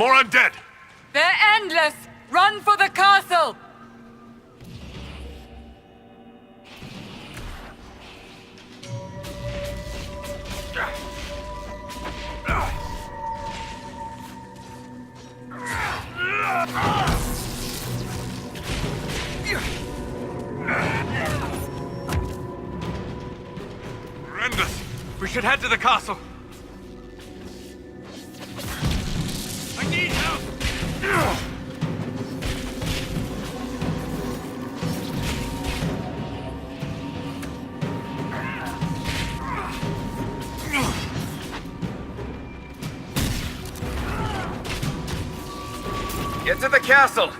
More undead! They're endless! Run for the castle! Horrendous! We should head to the castle. I need help! Get to the castle!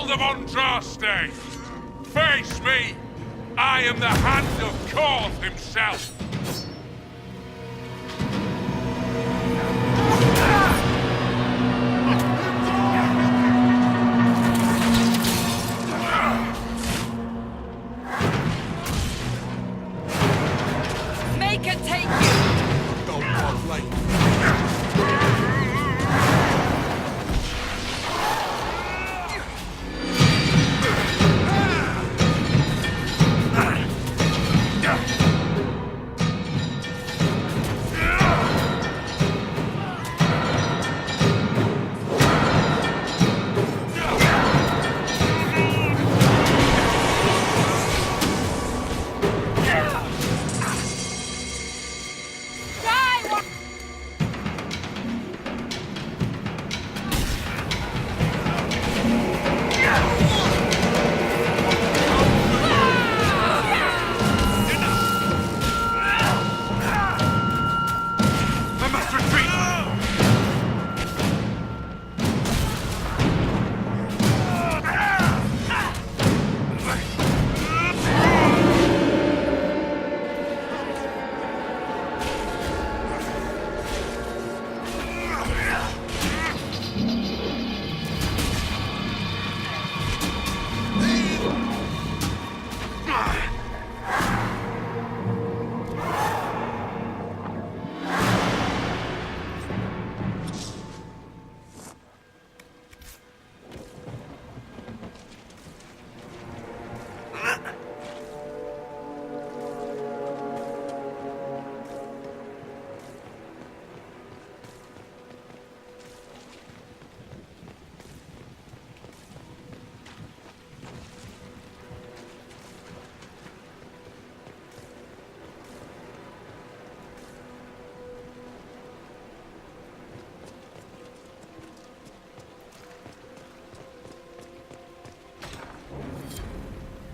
Herald of Andraste! Face me! I am the Hand of Korth himself! Make it take you! Don't walk late. I must retreat!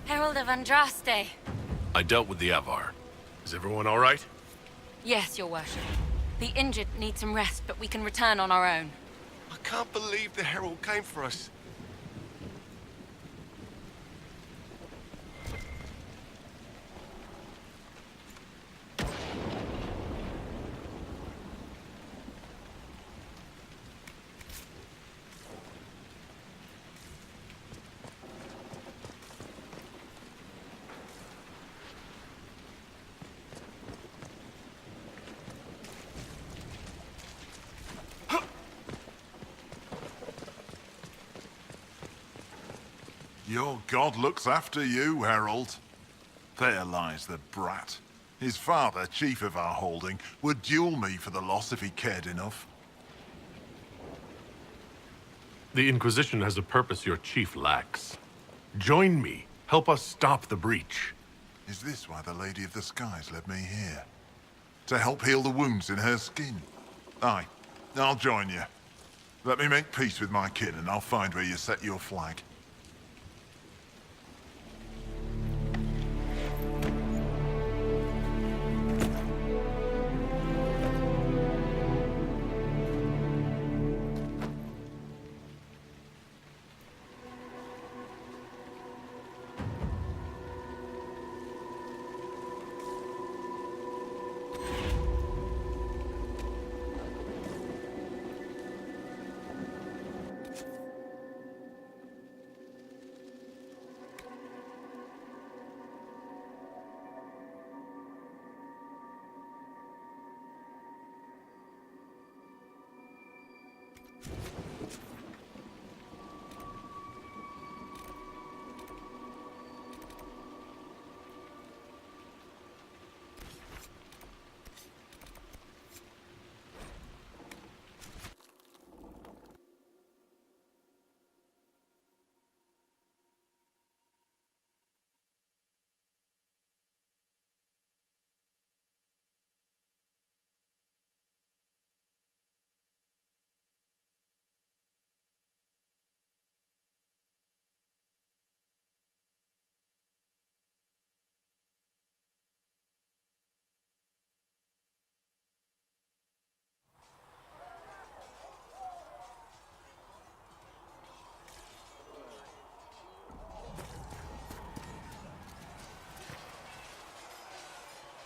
Herald of Andraste. I dealt with the Avar. Is everyone all right? Yes, your worship. The injured need some rest, but we can return on our own. I can't believe the Herald came for us. Your god looks after you, Herald. There lies the brat. His father, chief of our holding, would duel me for the loss if he cared enough. The Inquisition has a purpose your chief lacks. Join me. Help us stop the breach. Is this why the Lady of the Skies led me here? To help heal the wounds in her skin? Aye, I'll join you. Let me make peace with my kin and I'll find where you set your flag.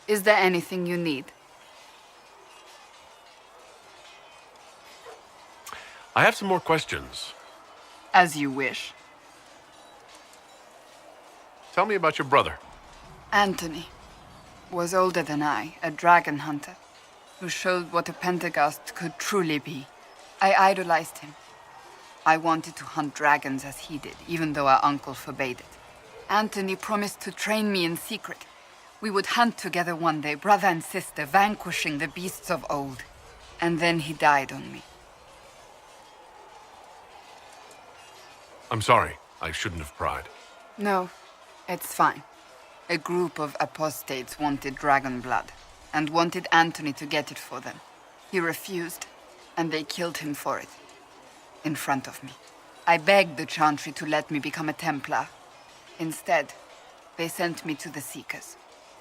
Is there anything you need? I have some more questions. As you wish. Tell me about your brother. Anthony was older than I, a dragon hunter, who showed what a Pentagast could truly be. I idolized him. I wanted to hunt dragons as he did, even though our uncle forbade it. Anthony promised to train me in secret. We would hunt together one day, brother and sister, vanquishing the beasts of old. And then he died on me. I'm sorry. I shouldn't have pried. No, it's fine. A group of apostates wanted dragon blood, and wanted Anthony to get it for them. He refused, and they killed him for it. In front of me. I begged the Chantry to let me become a Templar. Instead, they sent me to the Seekers.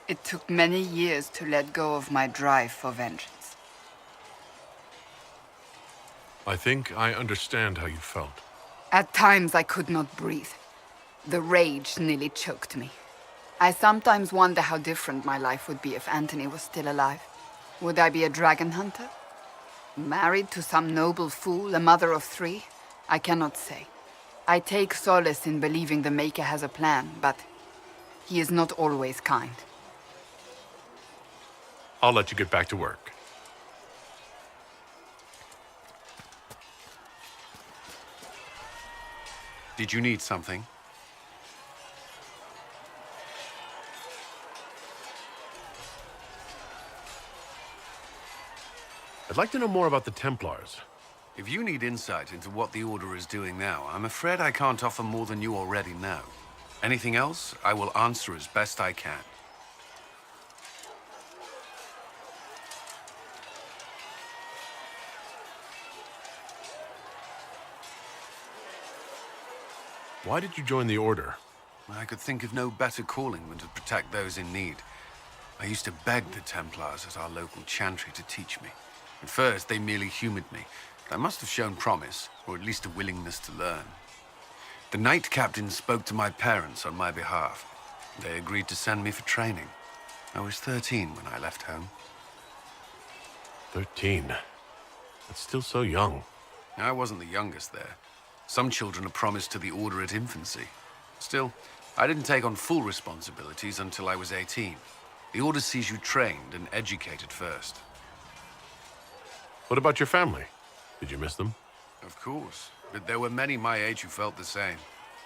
It took many years to let go of my drive for vengeance. I think I understand how you felt. At times I could not breathe. The rage nearly choked me. I sometimes wonder how different my life would be if Anthony was still alive. Would I be a dragon hunter? Married to some noble fool, a mother of 3? I cannot say. I take solace in believing the Maker has a plan, but he is not always kind. I'll let you get back to work. Did you need something? I'd like to know more about the Templars. If you need insight into what the Order is doing now, I'm afraid I can't offer more than you already know. Anything else, I will answer as best I can. Why did you join the Order? I could think of no better calling than to protect those in need. I used to beg the Templars at our local chantry to teach me. At first, they merely humored me. I must have shown promise, or at least a willingness to learn. The Knight Captain spoke to my parents on my behalf. They agreed to send me for training. I was 13 when I left home. 13. That's still so young. I wasn't the youngest there. Some children are promised to the Order at infancy. Still, I didn't take on full responsibilities until I was 18. The Order sees you trained and educated first. What about your family? Did you miss them? Of course, but there were many my age who felt the same.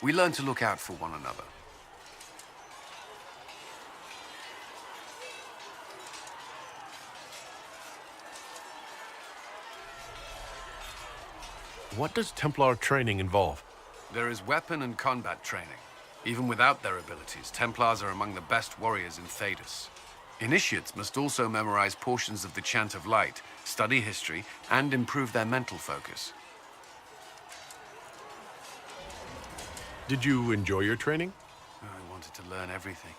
We learned to look out for one another. What does Templar training involve? There is weapon and combat training. Even without their abilities, Templars are among the best warriors in Thedas. Initiates must also memorize portions of the Chant of Light, study history, and improve their mental focus. Did you enjoy your training? I wanted to learn everything.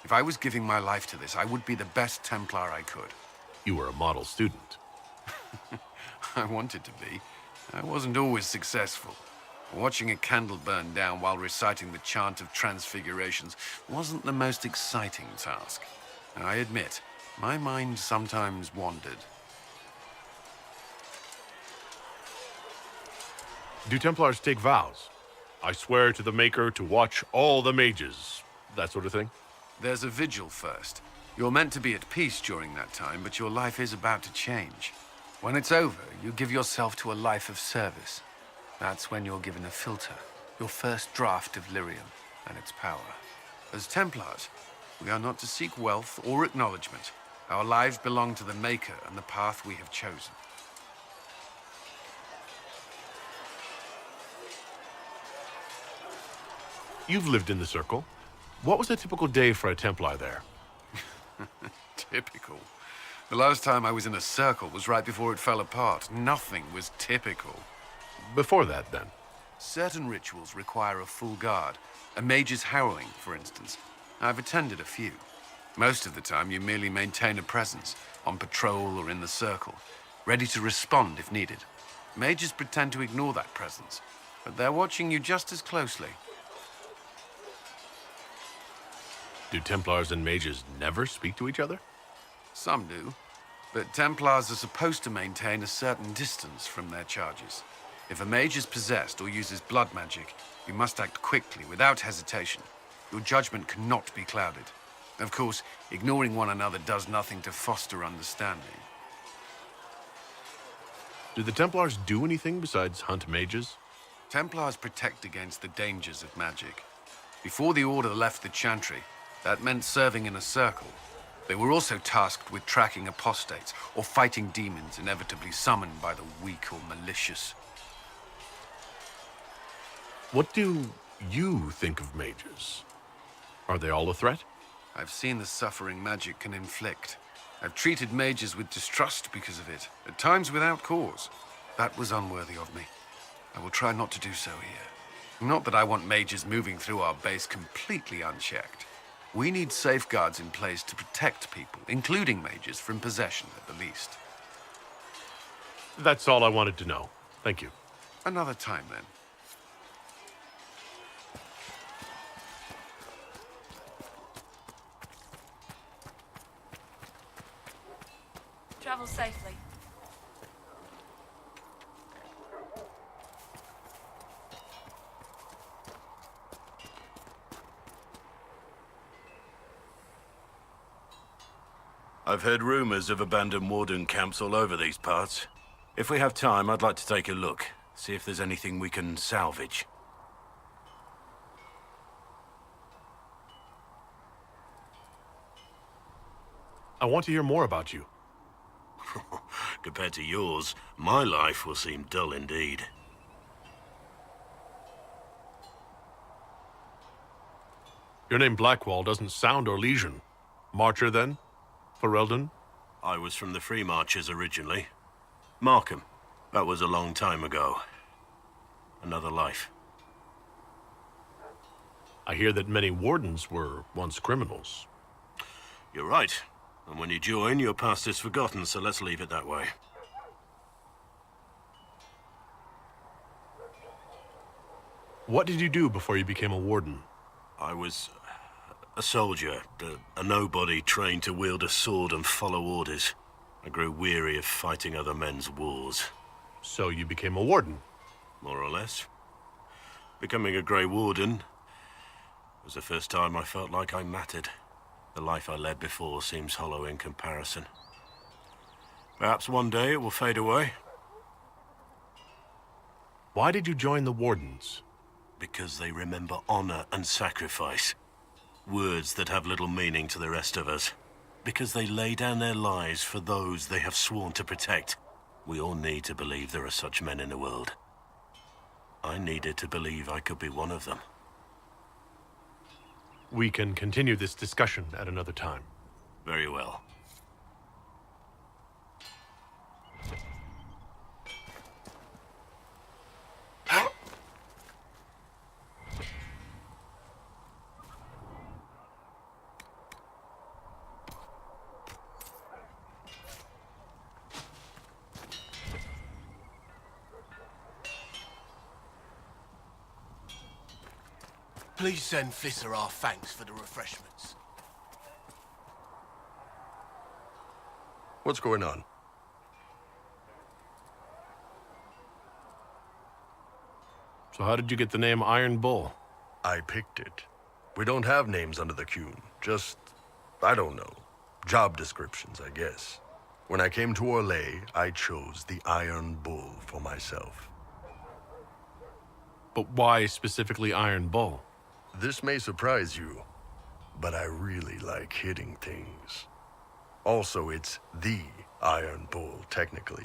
If I was giving my life to this, I would be the best Templar I could. You were a model student. I wanted to be. I wasn't always successful. Watching a candle burn down while reciting the Chant of Transfigurations wasn't the most exciting task. I admit, my mind sometimes wandered. Do Templars take vows? I swear to the Maker to watch all the mages. That sort of thing? There's a vigil first. You're meant to be at peace during that time, but your life is about to change. When it's over, you give yourself to a life of service. That's when you're given a filter, your first draft of lyrium and its power. As Templars, we are not to seek wealth or acknowledgement. Our lives belong to the Maker and the path we have chosen. You've lived in the Circle. What was a typical day for a Templar there? Typical. The last time I was in a circle was right before it fell apart. Nothing was typical. Before that, then? Certain rituals require a full guard. A mage's harrowing, for instance. I've attended a few. Most of the time, you merely maintain a presence, on patrol or in the circle, ready to respond if needed. Mages pretend to ignore that presence, but they're watching you just as closely. Do Templars and mages never speak to each other? Some do. But Templars are supposed to maintain a certain distance from their charges. If a mage is possessed or uses blood magic, you must act quickly, without hesitation. Your judgment cannot be clouded. Of course, ignoring one another does nothing to foster understanding. Do the Templars do anything besides hunt mages? Templars protect against the dangers of magic. Before the Order left the Chantry, that meant serving in a circle. They were also tasked with tracking apostates or fighting demons inevitably summoned by the weak or malicious. What do you think of mages? Are they all a threat? I've seen the suffering magic can inflict. I've treated mages with distrust because of it, at times without cause. That was unworthy of me. I will try not to do so here. Not that I want mages moving through our base completely unchecked. We need safeguards in place to protect people, including mages, from possession at the least. That's all I wanted to know. Thank you. Another time, then. Travel safely. I've heard rumors of abandoned warden camps all over these parts. If we have time, I'd like to take a look, see if there's anything we can salvage. I want to hear more about you. Compared to yours, my life will seem dull indeed. Your name Blackwall doesn't sound Orlesian. Marcher, then? Ferelden? I was from the Free Marchers originally. Markham. That was a long time ago. Another life. I hear that many wardens were once criminals. You're right. And when you join, your past is forgotten, so let's leave it that way. What did you do before you became a warden? I was a soldier, a nobody trained to wield a sword and follow orders. I grew weary of fighting other men's wars. So you became a warden? More or less. Becoming a Grey Warden was the first time I felt like I mattered. The life I led before seems hollow in comparison. Perhaps one day it will fade away. Why did you join the Wardens? Because they remember honor and sacrifice. Words that have little meaning to the rest of us. Because they lay down their lives for those they have sworn to protect. We all need to believe there are such men in the world. I needed to believe I could be one of them. We can continue this discussion at another time. Very well. Please send Flisser our thanks for the refreshments. What's going on? So how did you get the name Iron Bull? I picked it. We don't have names under the Qun. Just, I don't know, job descriptions, I guess. When I came to Orlais, I chose the Iron Bull for myself. But why specifically Iron Bull? This may surprise you, but I really like hitting things. Also, it's the Iron Bull, technically.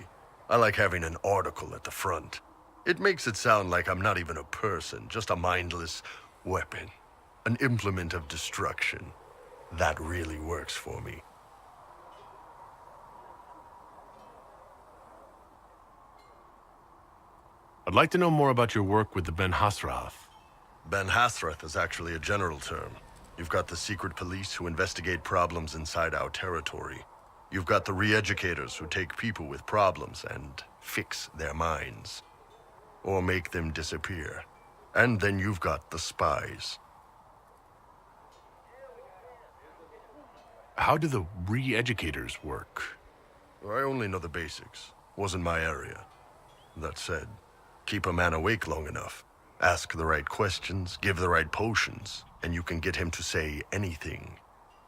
I like having an article at the front. It makes it sound like I'm not even a person, just a mindless weapon. An implement of destruction. That really works for me. I'd like to know more about your work with the Ben Hasrath. Ben Hasrath is actually a general term. You've got the secret police who investigate problems inside our territory. You've got the re-educators who take people with problems and fix their minds. Or make them disappear. And then you've got the spies. how do the re-educators work? I only know the basics. Wasn't my area. That said, keep a man awake long enough. Ask the right questions, give the right potions, and you can get him to say anything.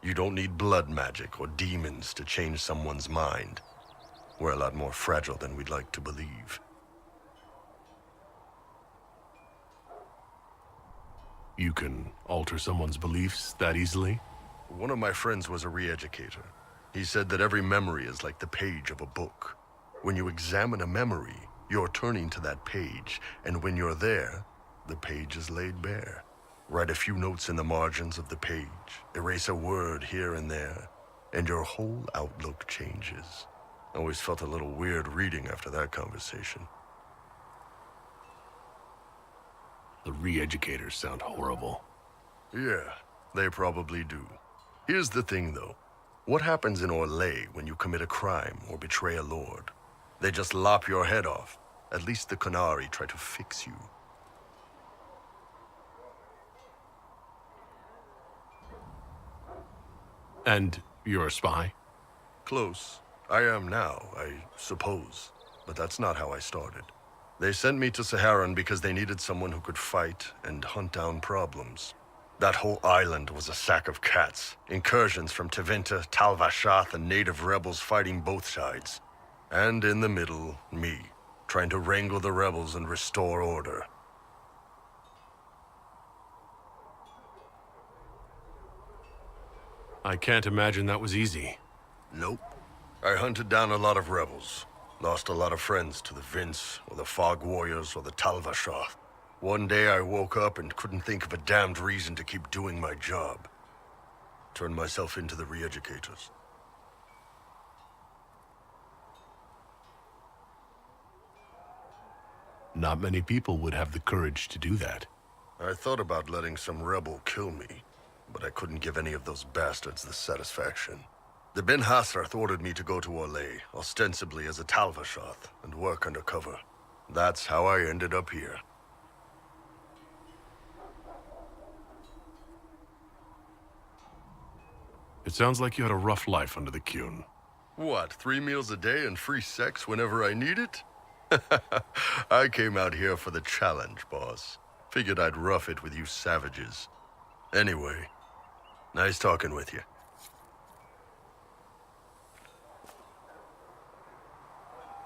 You don't need blood magic or demons to change someone's mind. We're a lot more fragile than we'd like to believe. You can alter someone's beliefs that easily? One of my friends was a re-educator. He said that every memory is like the page of a book. When you examine a memory, you're turning to that page, and when you're there, the page is laid bare. Write a few notes in the margins of the page, erase a word here and there, and your whole outlook changes. I always felt a little weird reading after that conversation. The re-educators sound horrible. Yeah, they probably do. Here's the thing, though. What happens in Orlais when you commit a crime or betray a lord? They just lop your head off. At least the Qunari try to fix you. And you're a spy? Close. I am now, I suppose. But that's not how I started. They sent me to Saharan because they needed someone who could fight and hunt down problems. That whole island was a sack of cats. Incursions from Tevinter, Tal Vashath, and native rebels fighting both sides. And in the middle, me, trying to wrangle the rebels and restore order. I can't imagine that was easy. Nope. I hunted down a lot of rebels. Lost a lot of friends to the Vince, or the Fog Warriors, or the Tal Vashath. One day I woke up and couldn't think of a damned reason to keep doing my job. Turned myself into the re-educators. Not many people would have the courage to do that. I thought about letting some rebel kill me, but I couldn't give any of those bastards the satisfaction. The Ben Hasrath ordered me to go to Orlais, ostensibly as a Tal Vashath, and work undercover. That's how I ended up here. It sounds like you had a rough life under the Qun. What, 3 meals a day and free sex whenever I need it? I came out here for the challenge, boss. Figured I'd rough it with you savages. Anyway, nice talking with you.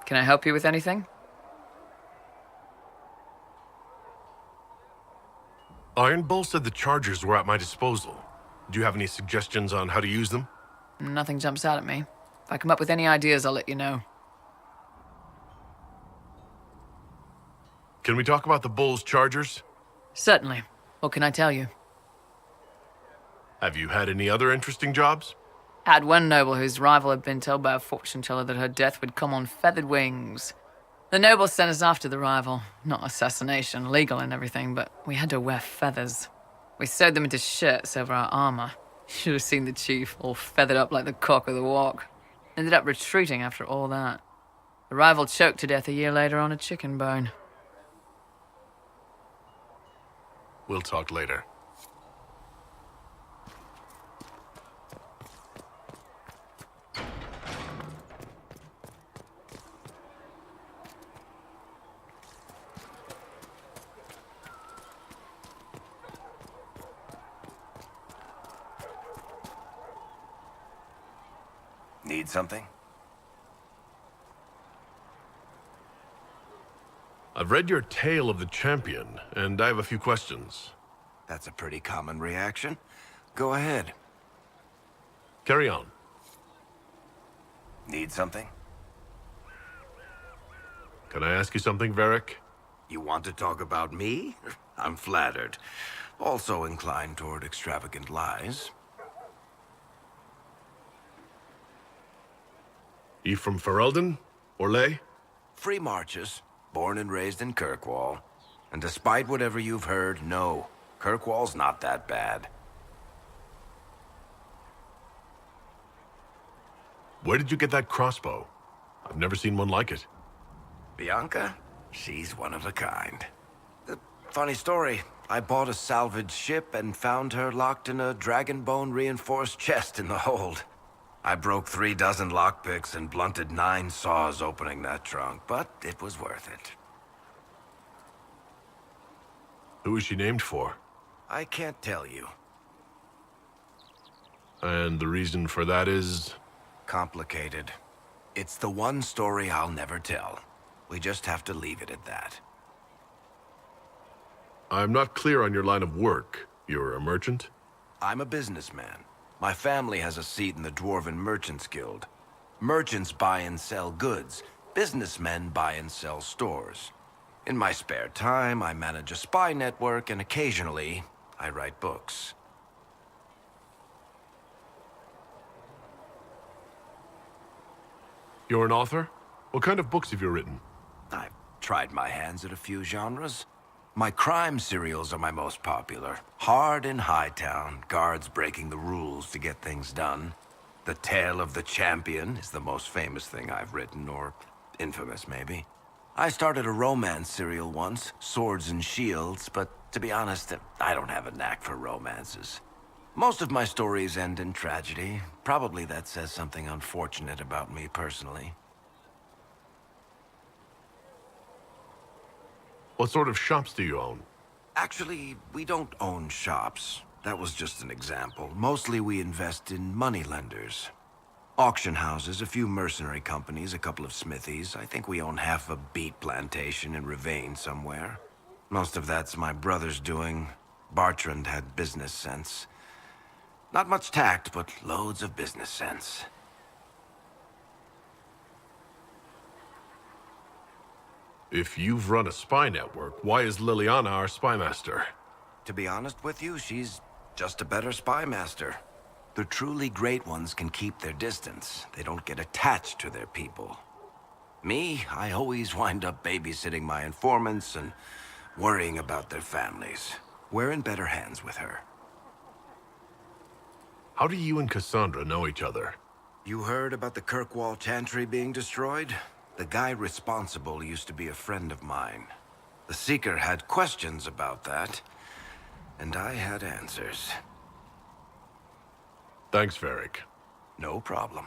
Can I help you with anything? Iron Bull said the chargers were at my disposal. Do you have any suggestions on how to use them? Nothing jumps out at me. If I come up with any ideas, I'll let you know. Can we talk about the Bull's chargers? Certainly. What can I tell you? Have you had any other interesting jobs? Had one noble whose rival had been told by a fortune teller that her death would come on feathered wings. The noble sent us after the rival. Not assassination, legal and everything, but we had to wear feathers. We sewed them into shirts over our armor. Should have seen the chief, all feathered up like the cock of the walk. Ended up retreating after all that. The rival choked to death a year later on a chicken bone. We'll talk later. Need something? I've read your Tale of the Champion, and I have a few questions. That's a pretty common reaction. Go ahead. Carry on. Need something? Can I ask you something, Varric? You want to talk about me? I'm flattered. Also inclined toward extravagant lies. You from Ferelden? Orlais? Free marches, born and raised in Kirkwall. And despite whatever you've heard, no, Kirkwall's not that bad. Where did you get that crossbow? I've never seen one like it. Bianca? She's one of a kind. Funny story. I bought a salvaged ship and found her locked in a dragon bone reinforced chest in the hold. I broke 36 lockpicks and blunted 9 saws opening that trunk, but it was worth it. Who is she named for? I can't tell you. And the reason for that is? Complicated. It's the one story I'll never tell. We just have to leave it at that. I'm not clear on your line of work. You're a merchant? I'm a businessman. My family has a seat in the Dwarven Merchants Guild. Merchants buy and sell goods. Businessmen buy and sell stores. In my spare time, I manage a spy network, and occasionally, I write books. You're an author? What kind of books have you written? I've tried my hands at a few genres. My crime serials are my most popular. Hard in Hightown, guards breaking the rules to get things done. The Tale of the Champion is the most famous thing I've written, or infamous maybe. I started a romance serial once, Swords and Shields, but to be honest, I don't have a knack for romances. Most of my stories end in tragedy. Probably that says something unfortunate about me personally. What sort of shops do you own? Actually, we don't own shops. That was just an example. Mostly we invest in moneylenders. Auction houses, a few mercenary companies, a couple of smithies. I think we own half a beet plantation in Ravane somewhere. Most of that's my brother's doing. Bartrand had business sense. Not much tact, but loads of business sense. If you've run a spy network, why is Liliana our spy master? To be honest with you, she's just a better spy master. The truly great ones can keep their distance. They don't get attached to their people. Me, I always wind up babysitting my informants and worrying about their families. We're in better hands with her. How do you and Cassandra know each other? You heard about the Kirkwall Chantry being destroyed? The guy responsible used to be a friend of mine. The Seeker had questions about that, and I had answers. Thanks, Varric. No problem.